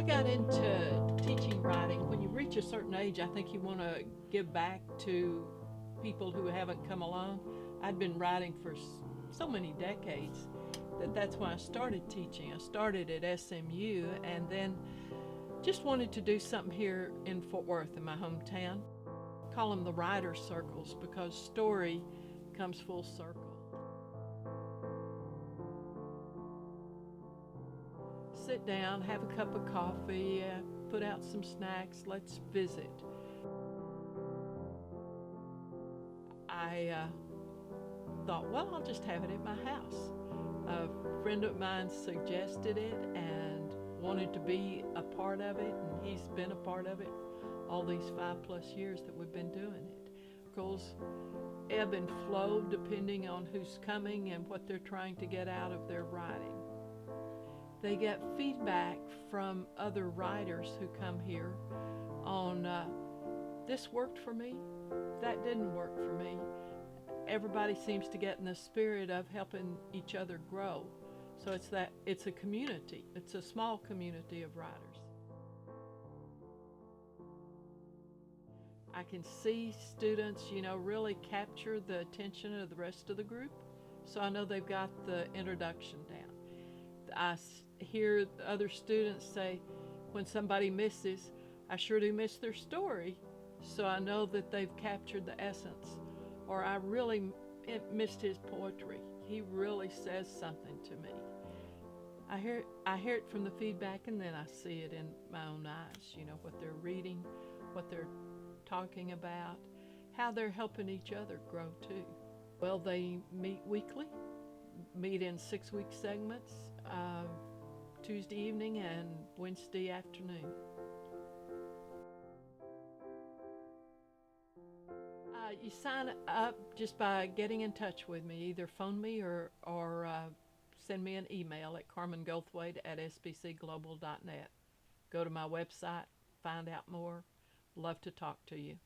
I got into teaching writing. When you reach a certain age, I think you want to give back to people who haven't come along. I'd been writing for so many decades that's why I started teaching. I started at SMU and then just wanted to do something here in Fort Worth, in my hometown. Call them the writer circles because story comes full circle. Sit down, have a cup of coffee, put out some snacks, let's visit. I thought, well, I'll just have it at my house. A friend of mine suggested it and wanted to be a part of it, and he's been a part of it all these 5+ years that we've been doing it. Goes ebb and flow depending on who's coming and what they're trying to get out of their writing. They get feedback from other writers who come here on this worked for me, that didn't work for me. Everybody seems to get in the spirit of helping each other grow. So it's a community. It's a small community of writers. I can see students, really capture the attention of the rest of the group. So I know they've got the introduction down. I hear other students say, when somebody misses, I sure do miss their story. So I know that they've captured the essence. Or I really missed his poetry. He really says something to me. I hear it from the feedback, and then I see it in my own eyes, what they're reading, what they're talking about, how they're helping each other grow too. Well, they meet weekly, meet in 6-week segments, Tuesday evening and Wednesday afternoon. You sign up just by getting in touch with me. Either phone me or send me an email at carmengoldthwaite@sbcglobal.net. Go to my website, find out more. Love to talk to you.